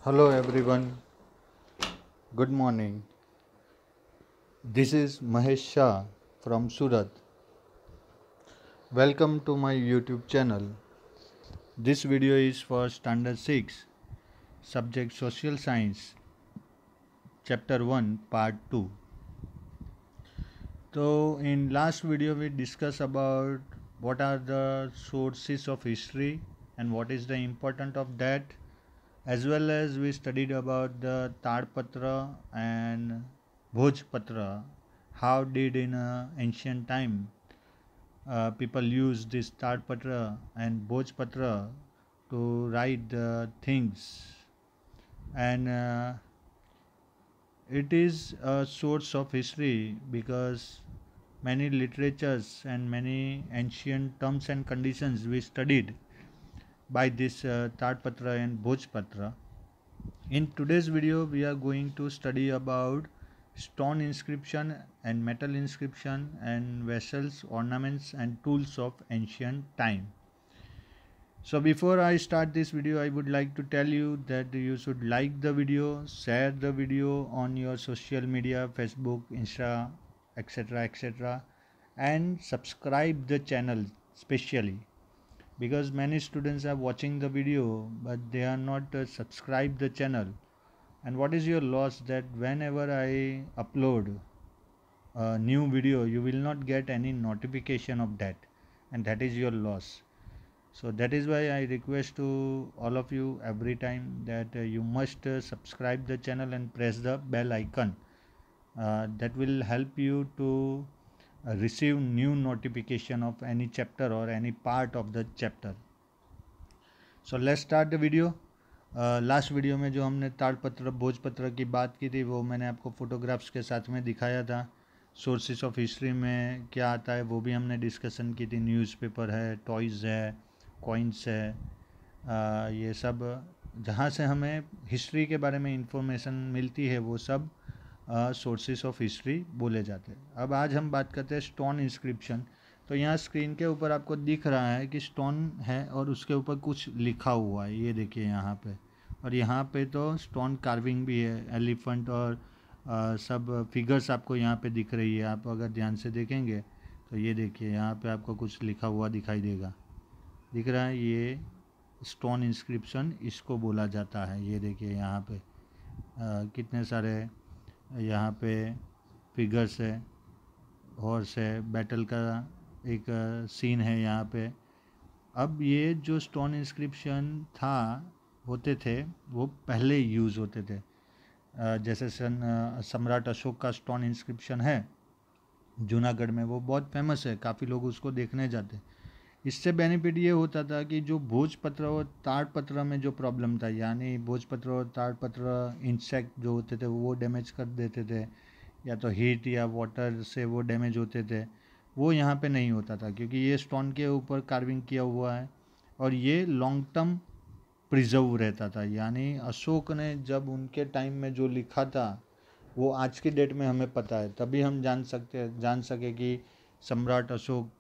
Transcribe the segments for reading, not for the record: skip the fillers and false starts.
Hello everyone, good morning. This is Mahesh Shah from Surat. Welcome to my YouTube channel. This video is for Standard 6, Subject Social Science, Chapter 1, Part 2. So in last video we discussed about what are the sources of history and what is the importance of that, as well as we studied about the Tadpatra and Bhojpatra. How did in ancient time people use this Tadpatra and Bhojpatra to write the things, and it is a source of history because many literatures and many ancient terms and conditions we studied by this Tadpatra and Bhojpatra. In today's video, we are going to study about stone inscription and metal inscription and vessels, ornaments and tools of ancient time. So before I start this video, I would like to tell you that you should like the video, share the video on your social media, Facebook, Insta, etc., and subscribe the channel specially, because many students are watching the video but they are not subscribed the channel. And what is your loss that whenever I upload a new video you will not get any notification of that, and that is your loss. So that is why I request to all of you every time that you must subscribe the channel and press the bell icon. That will help you to receive new notification of any chapter or any part of the chapter. So let's start the video. Last video में जो हमने ताड़पत्र भोजपत्र की बात की थी वो मैंने आपको फोटोग्राफ्स के साथ में दिखाया था. सोर्सेस ऑफ हिस्ट्री में क्या आता है वो भी हमने डिस्कशन की थी. न्यूज़पेपर है, टॉयज़ है, कॉइन्स है, ये सब जहाँ से हमें हिस्ट्री के बारे में इंफॉर्मेशन मिलती है वो सब सोर्सेस ऑफ हिस्ट्री बोले जाते हैं. अब आज हम बात करते हैं स्टोन इंस्क्रिप्शन. तो यहाँ स्क्रीन के ऊपर आपको दिख रहा है कि स्टोन है और उसके ऊपर कुछ लिखा हुआ है, ये देखिए यहाँ पे. और यहाँ पे तो स्टोन कार्विंग भी है, एलिफेंट और सब फिगर्स आपको यहाँ पे दिख रही है. आप अगर ध्यान से देखेंगे तो ये देखिए यहाँ पे आपको कुछ लिखा हुआ दिखाई देगा, दिख रहा है. ये स्टोन इंस्क्रिप्शन इसको बोला जाता है. ये देखिए यहाँ पे कितने सारे यहाँ पे फिगर्स है, हॉर्स है, बैटल का एक सीन है यहाँ पे. अब ये जो स्टोन इंस्क्रिप्शन होते थे वो पहले यूज़ होते थे. जैसे सम्राट अशोक का स्टोन इंस्क्रिप्शन है जूनागढ़ में, वो बहुत फेमस है, काफ़ी लोग उसको देखने जाते. इससे बेनिफिट ये होता था कि जो भोजपत्र और ताड़पत्र में जो प्रॉब्लम था, यानी भोजपत्र और ताड़पत्र इंसेक्ट जो होते थे वो डैमेज कर देते थे, या तो हीट या वाटर से वो डैमेज होते थे, वो यहाँ पे नहीं होता था क्योंकि ये स्टोन के ऊपर कार्विंग किया हुआ है और ये लॉन्ग टर्म प्रिजर्व रहता था. यानी अशोक ने जब उनके टाइम में जो लिखा था वो आज की डेट में हमें पता है, तभी हम जान सके कि सम्राट अशोक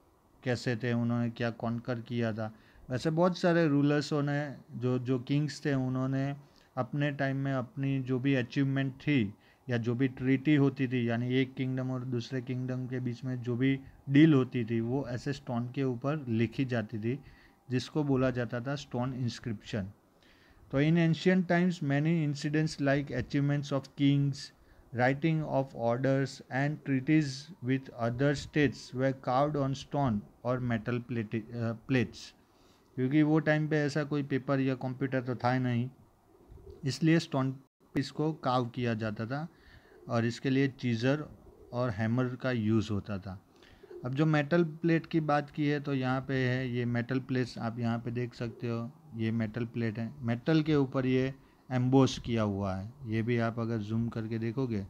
कैसे थे, उन्होंने क्या कॉन्कर किया था. वैसे बहुत सारे रूलर्सों ने जो किंग्स थे उन्होंने अपने टाइम में अपनी जो भी अचीवमेंट थी या जो भी ट्रीटी होती थी, यानी एक किंगडम और दूसरे किंगडम के बीच में जो भी डील होती थी वो ऐसे स्टोन के ऊपर लिखी जाती थी, जिसको बोला जाता था स्टोन इंस्क्रिप्शन. तो in ancient times many incidents like achievements of Kings, writing of orders and treaties with other states were carved on stone और metal plates. क्योंकि वो टाइम पे ऐसा कोई पेपर या कंप्यूटर तो था नहीं, इसलिए स्टोन पे इसको कार्व किया जाता था और इसके लिए चीज़र और हैमर का यूज़ होता था. अब जो मेटल प्लेट की बात की है तो यहाँ पे है ये मेटल प्लेट्स, आप यहाँ पे देख सकते हो. ये मेटल प्लेट है, मेटल के ऊपर ये एम्बोस किया हुआ है. ये भी आप अगर जूम करके देखोगे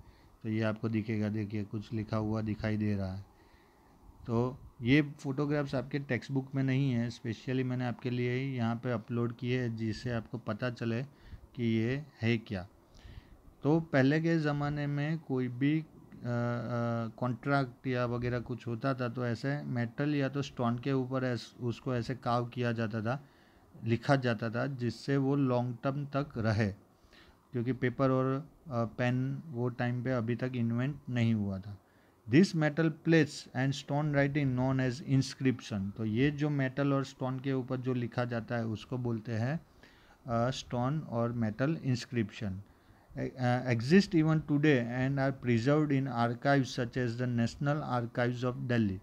तो ये आपको दिखेगा, देखिए कुछ लिखा हुआ दिखाई दे रहा है. तो ये फ़ोटोग्राफ्स आपके टेक्स्ट बुक में नहीं है, स्पेशली मैंने आपके लिए ही यहाँ पे अपलोड किए है जिससे आपको पता चले कि ये है क्या. तो पहले के ज़माने में कोई भी कॉन्ट्रैक्ट या वगैरह कुछ होता था तो ऐसे मेटल या तो स्टोन के ऊपर उसको ऐसे कार्व किया जाता था, लिखा जाता था, जिससे वो लॉन्ग टर्म तक रहे. क्योंकि पेपर और पेन वो टाइम पे अभी तक इन्वेंट नहीं हुआ था। This metal plates and stone writing known as inscription. तो ये जो मेटल और स्टोन के ऊपर जो लिखा जाता है उसको बोलते हैं स्टोन और metal inscription. Exist even today and are preserved in archives such as the National Archives of Delhi।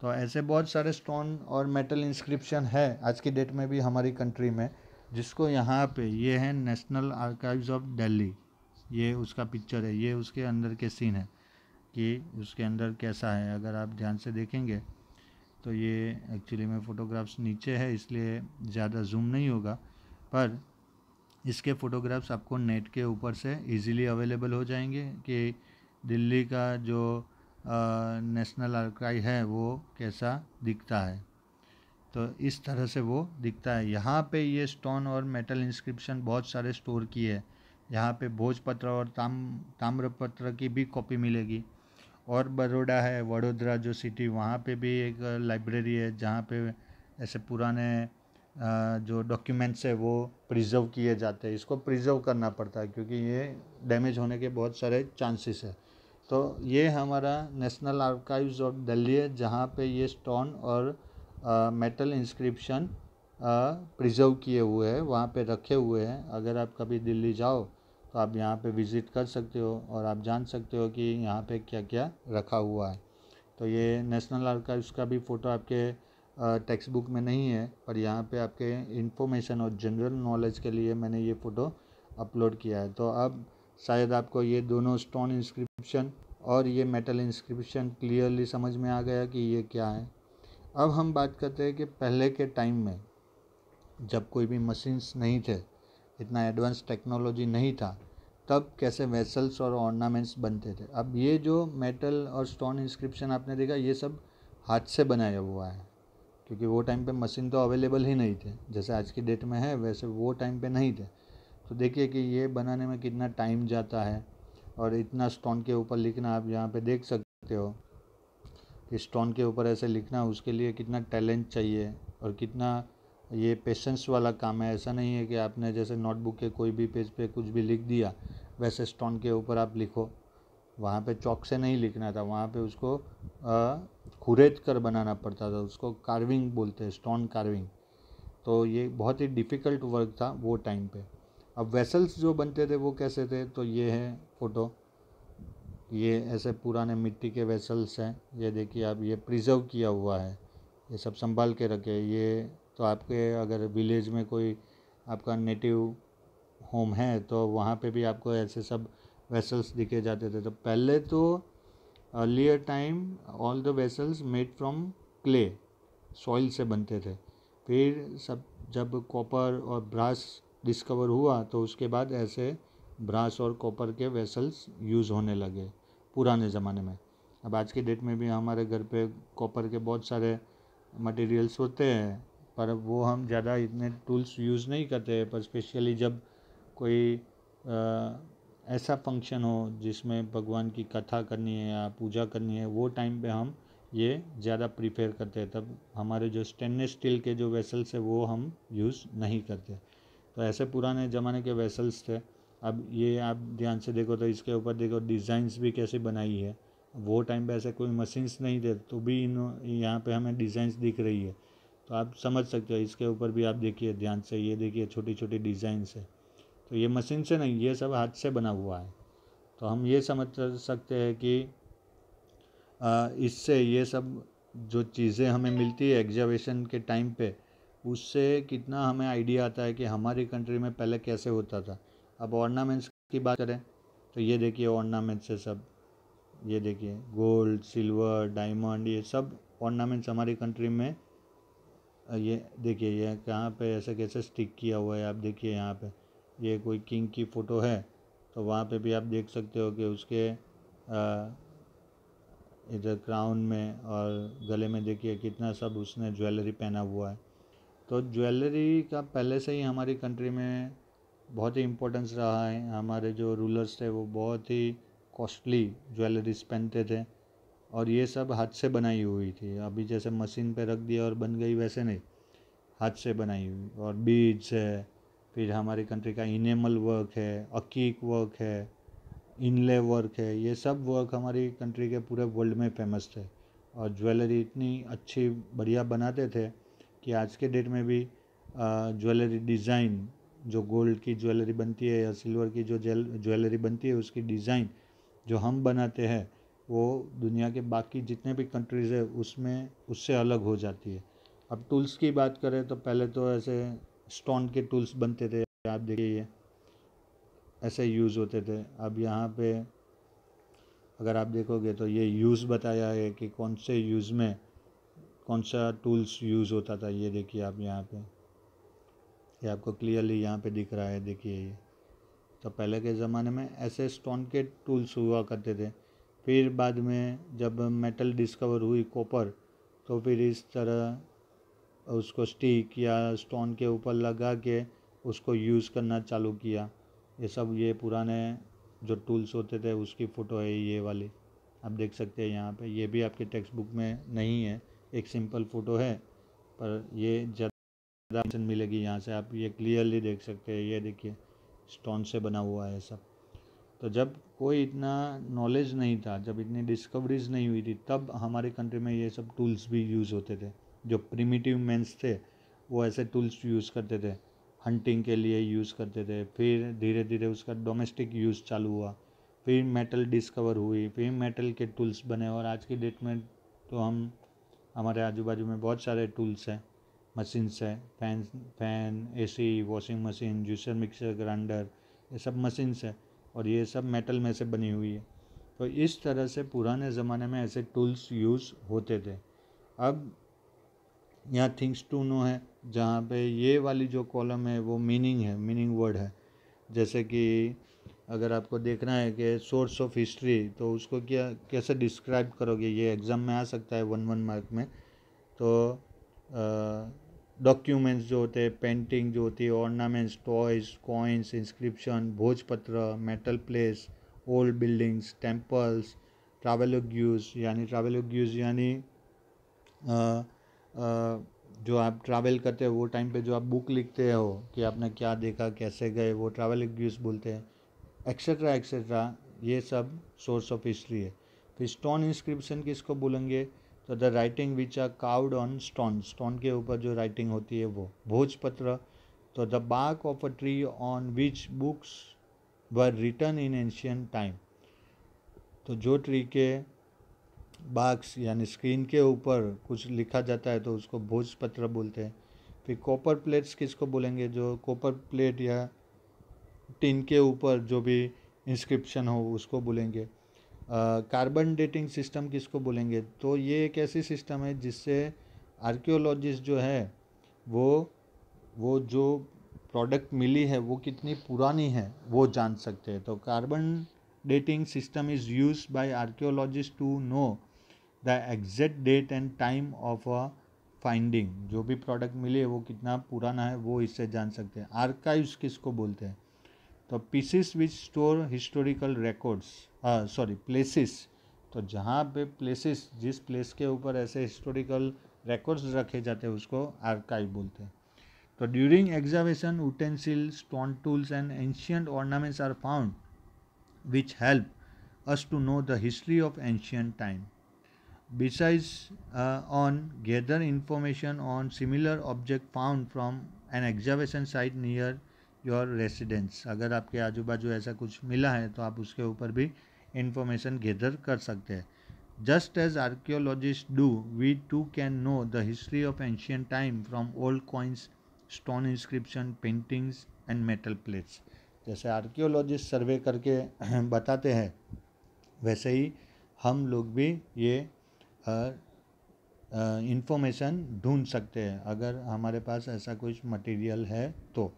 तो ऐसे बहुत सारे स्टोन और मेटल इंस्क्रिप्शन है आज की डेट में भी हमारी कंट्री में, जिसको यहाँ पे ये है नेशनल आर्काइव्स ऑफ दिल्ली। ये उसका पिक्चर है, ये उसके अंदर के सीन है कि उसके अंदर कैसा है। अगर आप ध्यान से देखेंगे तो ये एक्चुअली में फ़ोटोग्राफ्स नीचे है इसलिए ज़्यादा जूम नहीं होगा, पर इसके फ़ोटोग्राफ्स आपको नेट के ऊपर से इजीली अवेलेबल हो जाएंगे कि दिल्ली का जो नेशनल आर्काइव है वो कैसा दिखता है। तो इस तरह से वो दिखता है। यहाँ पे ये स्टोन और मेटल इंस्क्रिप्शन बहुत सारे स्टोर किए हैं। यहाँ पे भोजपत्र और ताम्रपत्र की भी कॉपी मिलेगी। और बड़ौदा है, वडोदरा जो सिटी, वहाँ पे भी एक लाइब्रेरी है जहाँ पे ऐसे पुराने जो डॉक्यूमेंट्स है वो प्रिजर्व किए जाते हैं। इसको प्रिजर्व करना पड़ता है क्योंकि ये डैमेज होने के बहुत सारे चांसेस है। तो ये हमारा नेशनल आर्काइव्स ऑफ दिल्ली है जहाँ पे ये स्टोन और मेटल इंस्क्रिप्शन प्रिजर्व किए हुए हैं, वहाँ पे रखे हुए हैं। अगर आप कभी दिल्ली जाओ तो आप यहाँ पे विज़िट कर सकते हो और आप जान सकते हो कि यहाँ पे क्या क्या रखा हुआ है। तो ये नेशनल आर्काइव्स का भी फ़ोटो आपके टेक्स्ट बुक में नहीं है, पर यहाँ पे आपके इन्फॉर्मेशन और जनरल नॉलेज के लिए मैंने ये फ़ोटो अपलोड किया है। तो अब शायद आपको ये दोनों स्टोन इंस्क्रिप्शन और ये मेटल इंस्क्रिप्शन क्लियरली समझ में आ गया कि ये क्या है। अब हम बात करते हैं कि पहले के टाइम में जब कोई भी मशीन्स नहीं थे, इतना एडवांस टेक्नोलॉजी नहीं था, तब कैसे वेसल्स और ऑर्नामेंट्स बनते थे। अब ये जो मेटल और स्टोन इंस्क्रिप्शन आपने देखा ये सब हाथ से बनाया हुआ है, क्योंकि वो टाइम पे मशीन तो अवेलेबल ही नहीं थे। जैसे आज की डेट में है वैसे वो टाइम पे नहीं थे। तो देखिए कि ये बनाने में कितना टाइम जाता है और इतना स्टोन के ऊपर लिखना, आप यहाँ पे देख सकते हो कि स्टोन के ऊपर ऐसे लिखना उसके लिए कितना टैलेंट चाहिए और कितना ये पेशेंस वाला काम है। ऐसा नहीं है कि आपने जैसे नोटबुक के कोई भी पेज पे कुछ भी लिख दिया वैसे स्टोन के ऊपर आप लिखो। वहाँ पे चॉक से नहीं लिखना था, वहाँ पे उसको खुरेद कर बनाना पड़ता था। उसको कार्विंग बोलते हैं, स्टोन कार्विंग। तो ये बहुत ही डिफ़िकल्ट वर्क था वो टाइम पे। अब वेसल्स जो बनते थे वो कैसे थे, तो ये है फ़ोटो। ये ऐसे पुराने मिट्टी के वेसल्स हैं, ये देखिए आप, ये प्रिजर्व किया हुआ है, ये सब संभाल के रखे। ये तो आपके अगर विलेज में कोई आपका नेटिव होम है तो वहाँ पे भी आपको ऐसे सब वेसल्स दिखे जाते थे। तो पहले तो earlier time all the vessels made from clay, soil से बनते थे। फिर सब जब कॉपर और ब्रास डिस्कवर हुआ तो उसके बाद ऐसे ब्रास और कॉपर के वेसल्स यूज़ होने लगे पुराने ज़माने में। अब आज की डेट में भी हमारे घर पे कॉपर के बहुत सारे मटेरियल्स होते हैं, पर वो हम ज़्यादा इतने टूल्स यूज़ नहीं करते। पर स्पेशली जब कोई ऐसा फंक्शन हो जिसमें भगवान की कथा करनी है या पूजा करनी है, वो टाइम पे हम ये ध्यादा प्रीफर करते हैं। तब हमारे जो स्टेनलेस स्टील के जो वेसल्स है वो हम यूज़ नहीं करते। तो ऐसे पुराने ज़माने के वेसल्स थे। अब ये आप ध्यान से देखो तो इसके ऊपर देखो डिज़ाइंस भी कैसे बनाई है। वो टाइम पे ऐसे कोई मशीन्स नहीं थे तो भी यहाँ पे हमें डिज़ाइंस दिख रही है। तो आप समझ सकते हो, इसके ऊपर भी आप देखिए ध्यान से, ये देखिए छोटी छोटी डिज़ाइंस है। तो ये मशीन से नहीं, ये सब हाथ से बना हुआ है। तो हम ये समझ सकते हैं कि इससे ये सब जो चीज़ें हमें मिलती है एग्जीबिशन के टाइम पे, उससे कितना हमें आइडिया आता है कि हमारी कंट्री में पहले कैसे होता था। अब ऑर्नामेंट्स की बात करें तो ये देखिए ऑर्नामेंट्स है सब, ये देखिए गोल्ड, सिल्वर, डायमंड, ये सब ऑर्नामेंट्स हमारी कंट्री में। ये देखिए ये कहाँ पे ऐसे कैसे स्टिक किया हुआ है। आप देखिए यहाँ पे ये कोई किंग की फ़ोटो है तो वहाँ पे भी आप देख सकते हो कि उसके इधर क्राउन में और गले में देखिए कितना सब उसने ज्वेलरी पहना हुआ है। तो ज्वेलरी का पहले से ही हमारी कंट्री में बहुत ही इम्पोर्टेंस रहा है। हमारे जो रूलर्स थे वो बहुत ही कॉस्टली ज्वेलरीज पहनते थे और ये सब हाथ से बनाई हुई थी। अभी जैसे मशीन पे रख दिया और बन गई वैसे नहीं, हाथ से बनाई हुई। और बीड्स है, फिर हमारी कंट्री का इनेमल वर्क है, अकीक वर्क है, इनले वर्क है, ये सब वर्क हमारी कंट्री के पूरे वर्ल्ड में फेमस थे। और ज्वेलरी इतनी अच्छी बढ़िया बनाते थे कि आज के डेट में भी ज्वेलरी डिज़ाइन, जो गोल्ड की ज्वेलरी बनती है या सिल्वर की जो ज्वेलरी बनती है, उसकी डिज़ाइन जो हम बनाते हैं वो दुनिया के बाकी जितने भी कंट्रीज़ है उसमें उससे अलग हो जाती है। अब टूल्स की बात करें तो पहले तो ऐसे स्टोन के टूल्स बनते थे, आप देखिए ये ऐसे यूज़ होते थे। अब यहाँ पे अगर आप देखोगे तो ये यूज़ बताया है कि कौन से यूज़ में कौन सा टूल्स यूज़ होता था। ये देखिए आप यहाँ पे, ये आपको क्लियरली यहाँ पे दिख रहा है, देखिए ये। तो पहले के ज़माने में ऐसे स्टोन के टूल्स हुआ करते थे। फिर बाद में जब मेटल डिस्कवर हुई, कॉपर, तो फिर इस तरह उसको स्टिक या स्टोन के ऊपर लगा के उसको यूज़ करना चालू किया। ये सब ये पुराने जो टूल्स होते थे उसकी फ़ोटो है ये वाली, आप देख सकते हैं यहाँ पे। ये भी आपके टेक्स्ट बुक में नहीं है, एक सिंपल फ़ोटो है, पर ये ज़्यादा मिलेगी यहाँ से, आप ये क्लियरली देख सकते हैं। ये देखिए स्टोन से बना हुआ है सब। तो जब कोई इतना नॉलेज नहीं था, जब इतनी डिस्कवरीज नहीं हुई थी, तब हमारे कंट्री में ये सब टूल्स भी यूज़ होते थे। जो प्रिमिटिव मैंस थे वो ऐसे टूल्स यूज़ करते थे, हंटिंग के लिए यूज़ करते थे। फिर धीरे धीरे उसका डोमेस्टिक यूज़ चालू हुआ, फिर मेटल डिस्कवर हुई, फिर मेटल के टूल्स बने। और आज की डेट में तो हमारे आजू बाजू में बहुत सारे टूल्स हैं, मशीन्स है, fan, AC, washing machine, juicer, mixer, grinder, ये सब मशीन्स है और ये सब मेटल में से बनी हुई है। तो इस तरह से पुराने ज़माने में ऐसे टूल्स यूज़ होते थे। अब यहाँ थिंग्स टू नो है, जहाँ पे ये वाली जो कॉलम है वो मीनिंग है, मीनिंग वर्ड है। जैसे कि अगर आपको देखना है कि सोर्स ऑफ हिस्ट्री, तो उसको क्या कैसे डिस्क्राइब करोगे, ये एग्ज़ाम में आ सकता है 1 मार्क में। तो डॉक्यूमेंट्स जो होते हैं, पेंटिंग जो होती है, ऑर्नामेंट्स, टॉयज, कॉइन्स, इंस्क्रिप्शन, भोजपत्र, metal place, old buildings, temples, travelogues यानी जो आप ट्रैवल करते हो वो टाइम पे जो आप बुक लिखते हो कि आपने क्या देखा, कैसे गए, वो ट्रैवलॉग्यूज बोलते हैं, एक्सेट्रा एक्सेट्रा। ये सब सोर्स ऑफ हिस्ट्री है। फिर स्टोन इंस्क्रिप्शन किसको बोलेंगे, तो the writing which are carved on stone, stone के ऊपर जो राइटिंग होती है वो। भोजपत्र, तो the bark of a tree on which books were written in ancient time, तो जो ट्री के बार्क्स यानी स्क्रीन के ऊपर कुछ लिखा जाता है तो उसको भोजपत्र बोलते हैं। फिर कॉपर प्लेट्स किसको बोलेंगे, जो कॉपर प्लेट या टिन के ऊपर जो भी इंस्क्रिप्शन हो उसको बोलेंगे। कार्बन डेटिंग सिस्टम किसको बोलेंगे, तो ये एक ऐसी सिस्टम है जिससे आर्कियोलॉजिस्ट जो है वो जो प्रोडक्ट मिली है वो कितनी पुरानी है वो जान सकते हैं। तो carbon dating system is use by archaeologist to know the exact date and time of a finding, जो भी प्रोडक्ट मिली है वो कितना पुराना है वो इससे जान सकते हैं। आर्काइव्स किसको बोलते हैं, तो पीसेस विच स्टोर हिस्टोरिकल रिकॉर्ड्स, प्लेसेस, तो जहाँ पे प्लेसेस, जिस प्लेस के ऊपर ऐसे हिस्टोरिकल रिकॉर्ड्स रखे जाते हैं उसको आर्काइव बोलते हैं। तो during excavation utensil, stone tools and ancient ornaments are found which help us to know the history of ancient time. Besides, on gather information on similar object found from an excavation site near your residence, अगर आपके आजू बाजू ऐसा कुछ मिला है तो आप उसके ऊपर भी इंफॉर्मेशन गैदर कर सकते हैं। Just as archaeologist do, we too can know the history of ancient time from old coins, stone inscription, paintings and metal plates. जैसे आर्कियोलॉजिस्ट सर्वे करके बताते हैं वैसे ही हम लोग भी ये इंफॉर्मेशन ढूंढ सकते हैं अगर हमारे पास ऐसा कुछ मटेरियल है तो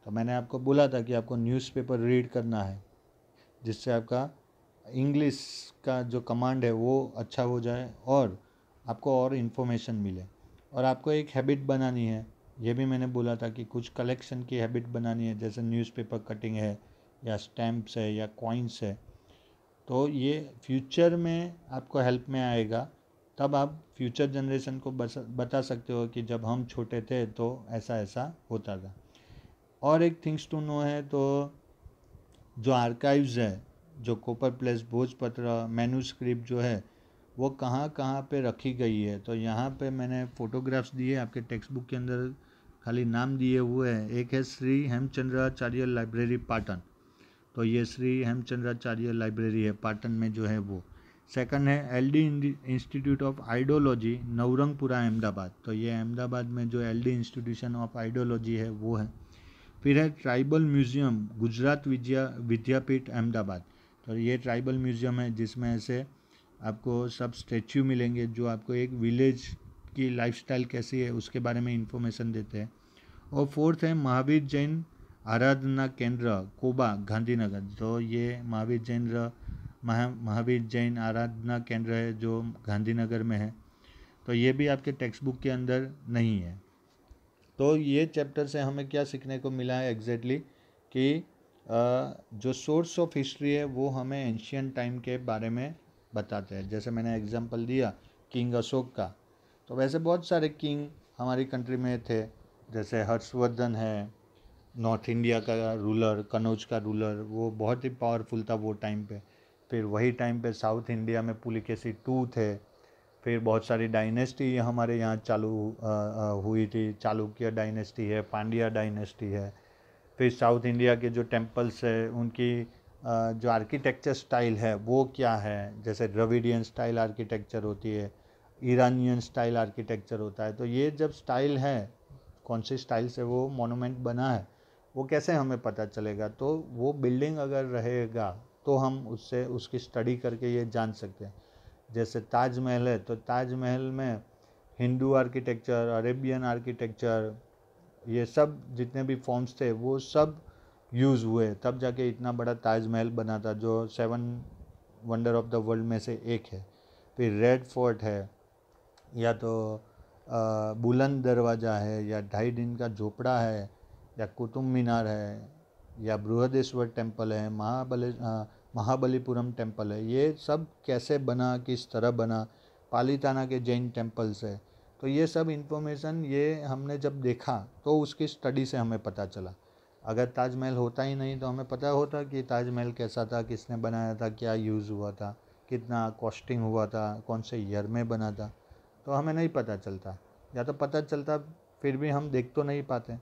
मैंने आपको बोला था कि आपको न्यूज़पेपर रीड करना है जिससे आपका इंग्लिश का जो कमांड है वो अच्छा हो जाए और आपको और इन्फॉर्मेशन मिले। और आपको एक हैबिट बनानी है, ये भी मैंने बोला था कि कुछ कलेक्शन की हैबिट बनानी है, जैसे न्यूज़पेपर कटिंग है या स्टैम्प्स है या कॉइन्स है। तो ये फ्यूचर में आपको हेल्प में आएगा, तब आप फ्यूचर जनरेशन को बता सकते हो कि जब हम छोटे थे तो ऐसा ऐसा होता था। और एक थिंग्स टू नो है, तो जो आर्काइव्स है, जो कॉपर प्लेस भोजपत्र मैन्यूस्क्रिप्ट जो है वो कहाँ कहाँ पे रखी गई है। तो यहाँ पे मैंने फ़ोटोग्राफ्स दिए आपके टेक्स्ट बुक के अंदर, खाली नाम दिए हुए हैं। एक है श्री हेमचंद्राचार्य लाइब्रेरी पाटन, तो ये श्री हेमचंद्राचार्य लाइब्रेरी है पाटन में जो है वो। सेकंड है LD institute of ideology Navrangpura Ahmedabad, तो ये अहमदाबाद में जो एलडी इंस्टीट्यूशन ऑफ आइडियोलॉजी है वो है। फिर है ट्राइबल म्यूज़ियम गुजरात विद्यापीठ अहमदाबाद, तो ये ट्राइबल म्यूज़ियम है जिसमें ऐसे आपको सब स्टैच्यू मिलेंगे जो आपको एक विलेज की लाइफस्टाइल कैसी है उसके बारे में इंफॉर्मेशन देते हैं। और फोर्थ है महावीर जैन आराधना केंद्र कोबा गांधीनगर, तो ये महावीर जैन आराधना केंद्र है जो गांधीनगर में है, तो ये भी आपके टेक्स्ट बुक के अंदर नहीं है। तो ये चैप्टर से हमें क्या सीखने को मिला है एग्जैक्टली कि जो सोर्स ऑफ हिस्ट्री है वो हमें एंशियंट टाइम के बारे में बताते हैं। जैसे मैंने एग्जांपल दिया किंग अशोक का, तो वैसे बहुत सारे किंग हमारी कंट्री में थे, जैसे हर्षवर्धन है नॉर्थ इंडिया का रूलर, कनौज का रूलर, वो बहुत ही पावरफुल था वो टाइम पे। फिर वही टाइम पे साउथ इंडिया में पुलिकेशी टू थे। फिर बहुत सारी डायनेस्टी हमारे यहाँ चालू हुई थी, चालुक्य डायनेस्टी है, पांड्या डायनेस्टी है। फिर साउथ इंडिया के जो टेम्पल्स है उनकी जो आर्किटेक्चर स्टाइल है वो क्या है, जैसे द्रविडियन स्टाइल आर्किटेक्चर होती है, ईरानियन स्टाइल आर्किटेक्चर होता है। तो ये जब स्टाइल है, कौन सी स्टाइल से वो मोनूमेंट बना है वो कैसे हमें पता चलेगा। तो वो बिल्डिंग अगर रहेगा तो हम उससे उसकी स्टडी करके ये जान सकते हैं। जैसे ताजमहल है, तो ताजमहल में हिंदू आर्किटेक्चर, अरेबियन आर्किटेक्चर, ये सब जितने भी फॉर्म्स थे वो सब यूज़ हुए, तब जाके इतना बड़ा ताजमहल बना था जो 7 वंडर ऑफ द वर्ल्ड में से एक है। फिर रेड फोर्ट है, या तो बुलंद दरवाज़ा है, या 2.5 दिन का झोपड़ा है, या कुतुब मीनार है, या बृहदेश्वर टेम्पल है, महाबलीपुरम टेम्पल है। ये सब कैसे बना, किस तरह बना, पालीताना के जैन टेम्पल्स है। तो ये सब इन्फॉर्मेशन ये हमने जब देखा तो उसकी स्टडी से हमें पता चला। अगर ताजमहल होता ही नहीं तो हमें पता होता कि ताजमहल कैसा था, किसने बनाया था, क्या यूज़ हुआ था, कितना कॉस्टिंग हुआ था, कौन से ईयर में बना था, तो हमें नहीं पता चलता। या तो पता चलता फिर भी हम देख तो नहीं पाते।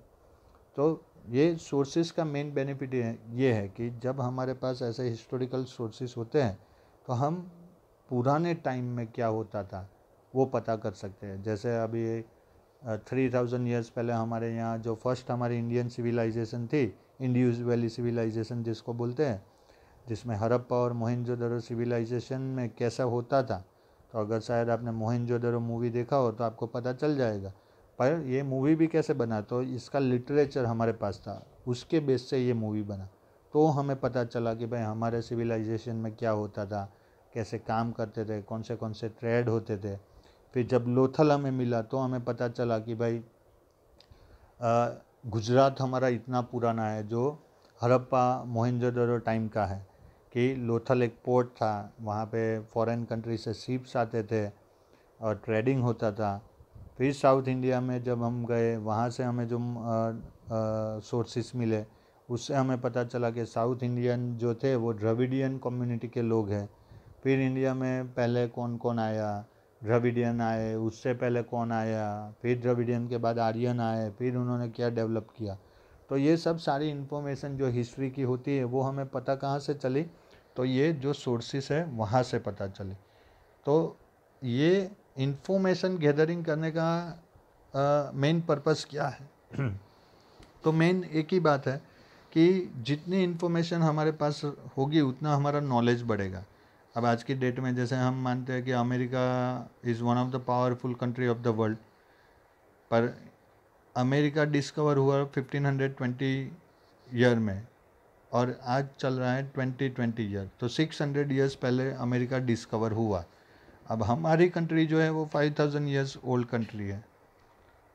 तो ये सोर्सेज का मेन बेनिफिट ये है कि जब हमारे पास ऐसे हिस्टोरिकल सोर्सेज होते हैं तो हम पुराने टाइम में क्या होता था वो पता कर सकते हैं। जैसे अभी 3000 ईयर्स पहले हमारे यहाँ जो फर्स्ट हमारी इंडियन सिविलाइजेशन थी, इंडस वैली सिविलाइजेशन जिसको बोलते हैं, जिसमें हड़प्पा और मोहनजोदड़ो सिविलाइजेशन में कैसा होता था। तो अगर शायद आपने मोहनजोदड़ो मूवी देखा हो तो आपको पता चल जाएगा। पर ये मूवी भी कैसे बना, तो इसका लिटरेचर हमारे पास था, उसके बेस से ये मूवी बना। तो हमें पता चला कि भाई हमारे सिविलाइजेशन में क्या होता था, कैसे काम करते थे, कौन से ट्रेड होते थे। फिर जब लोथल हमें मिला तो हमें पता चला कि भाई गुजरात हमारा इतना पुराना है जो हड़प्पा मोहनजोदड़ो टाइम का है, कि लोथल एक पोर्ट था, वहाँ पे फॉरेन कंट्री से शिप्स आते थे और ट्रेडिंग होता था। फिर साउथ इंडिया में जब हम गए वहाँ से हमें जो सोर्सेस मिले उससे हमें पता चला कि साउथ इंडियन जो थे वो द्रविडियन कम्युनिटी के लोग हैं। फिर इंडिया में पहले कौन कौन आया, द्रविडियन आए, उससे पहले कौन आया, फिर द्रविडियन के बाद आर्यन आए, फिर उन्होंने क्या डेवलप किया। तो ये सब सारी इन्फॉर्मेशन जो हिस्ट्री की होती है वो हमें पता कहाँ से चली, तो ये जो सोर्सेस है वहाँ से पता चली। तो ये इंफॉर्मेशन गैदरिंग करने का मेन पर्पस क्या है तो मेन एक ही बात है कि जितनी इन्फॉर्मेशन हमारे पास होगी उतना हमारा नॉलेज बढ़ेगा। अब आज की डेट में जैसे हम मानते हैं कि America is one of the powerful country of the world, पर अमेरिका डिस्कवर हुआ 1520 ईयर में और आज चल रहा है 2020 ईयर, तो 600 ईयर्स पहले अमेरिका डिस्कवर हुआ। अब हमारी कंट्री जो है वो 5000 ईयर्स ओल्ड कंट्री है,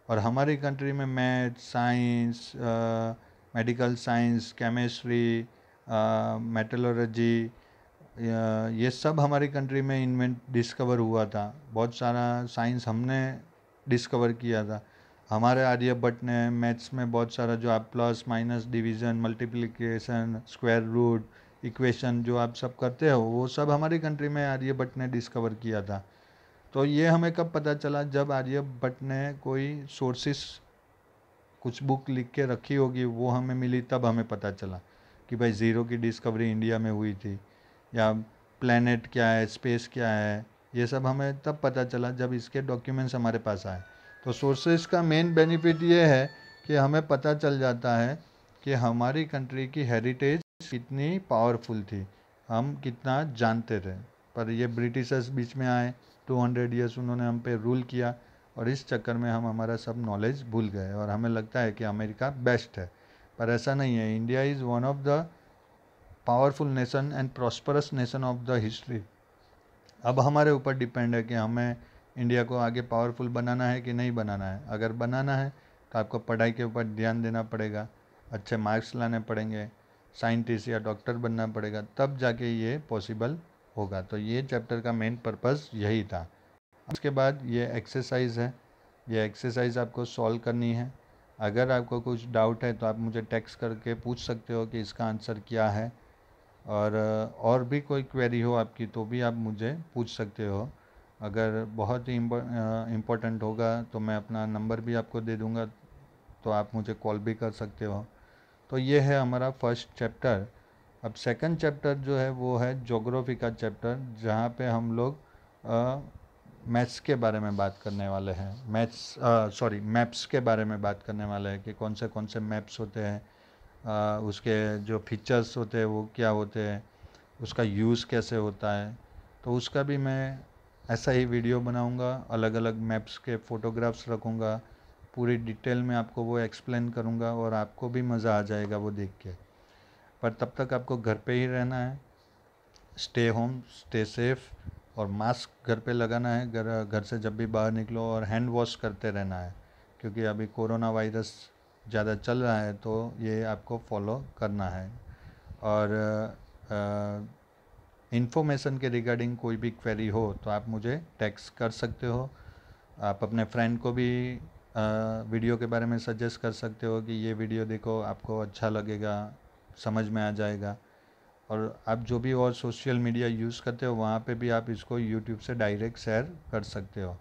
और हमारी कंट्री में math, science, medical science, chemistry, metallurgy, ये सब हमारी कंट्री में डिस्कवर हुआ था। बहुत सारा साइंस हमने डिस्कवर किया था। हमारे आर्यभट्ट ने मैथ्स में बहुत सारा जो आप plus minus division multiplication square root equation जो आप सब करते हो वो सब हमारी कंट्री में आर्यभट्ट ने डिस्कवर किया था। तो ये हमें कब पता चला, जब आर्यभट्ट ने कोई सोर्सेस कुछ बुक लिख के रखी होगी वो हमें मिली, तब हमें पता चला कि भाई ज़ीरो की डिस्कवरी इंडिया में हुई थी, या प्लैनेट क्या है, स्पेस क्या है, ये सब हमें तब पता चला जब इसके डॉक्यूमेंट्स हमारे पास आए। तो सोर्सेस का मेन बेनिफिट ये है कि हमें पता चल जाता है कि हमारी कंट्री की हेरिटेज कितनी पावरफुल थी, हम कितना जानते थे। पर ये ब्रिटिशर्स बीच में आए, 200 ईयर्स उन्होंने हम पे रूल किया, और इस चक्कर में हम हमारा सब नॉलेज भूल गए और हमें लगता है कि अमेरिका बेस्ट है। पर ऐसा नहीं है। India is one of the powerful nation and prosperous nation of the history. अब हमारे ऊपर डिपेंड है कि हमें इंडिया को आगे पावरफुल बनाना है कि नहीं बनाना है। अगर बनाना है तो आपको पढ़ाई के ऊपर ध्यान देना पड़ेगा, अच्छे मार्क्स लाने पड़ेंगे, साइंटिस्ट या डॉक्टर बनना पड़ेगा, तब जाके ये पॉसिबल होगा। तो ये चैप्टर का मेन पर्पस यही था। उसके बाद ये एक्सरसाइज है, ये एक्सरसाइज आपको सॉल्व करनी है। अगर आपको कुछ डाउट है तो आप मुझे टेक्स्ट करके पूछ सकते हो कि इसका आंसर क्या है, और भी कोई क्वेरी हो आपकी तो भी आप मुझे पूछ सकते हो। अगर बहुत ही इम्पोर्टेंट होगा तो मैं अपना नंबर भी आपको दे दूँगा, तो आप मुझे कॉल भी कर सकते हो। तो ये है हमारा फर्स्ट चैप्टर। अब सेकंड चैप्टर जो है वो है ज्योग्राफी का चैप्टर, जहाँ पे हम लोग मैथ्स के बारे में बात करने वाले हैं। मैप्स के बारे में बात करने वाले हैं कि कौन से मैप्स होते हैं, उसके जो फीचर्स होते हैं वो क्या होते हैं, उसका यूज़ कैसे होता है। तो उसका भी मैं ऐसा ही वीडियो बनाऊंगा, अलग अलग मैप्स के फ़ोटोग्राफ्स रखूंगा, पूरी डिटेल में आपको वो एक्सप्लेन करूंगा और आपको भी मज़ा आ जाएगा वो देख के। पर तब तक आपको घर पे ही रहना है, स्टे होम, स्टे सेफ, और मास्क घर पे लगाना है, घर से जब भी बाहर निकलो, और हैंड वॉश करते रहना है, क्योंकि अभी कोरोना वायरस ज़्यादा चल रहा है, तो ये आपको फॉलो करना है। और इन्फॉर्मेशन के रिगार्डिंग कोई भी क्वेरी हो तो आप मुझे टेक्स्ट कर सकते हो। आप अपने फ्रेंड को भी वीडियो के बारे में सजेस्ट कर सकते हो कि ये वीडियो देखो, आपको अच्छा लगेगा, समझ में आ जाएगा। और आप जो भी और सोशल मीडिया यूज़ करते हो वहाँ पे भी आप इसको यूट्यूब से डायरेक्ट शेयर कर सकते हो।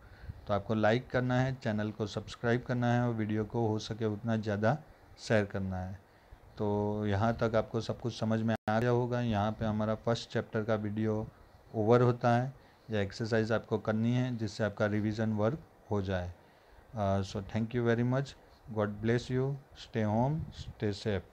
तो आपको लाइक करना है, चैनल को सब्सक्राइब करना है, और वीडियो को हो सके उतना ज़्यादा शेयर करना है। तो यहाँ तक आपको सब कुछ समझ में आ गया होगा। यहाँ पे हमारा फर्स्ट चैप्टर का वीडियो ओवर होता है। यह एक्सरसाइज आपको करनी है जिससे आपका रिवीजन वर्क हो जाए। So thank you very much, God bless you, stay home, stay safe.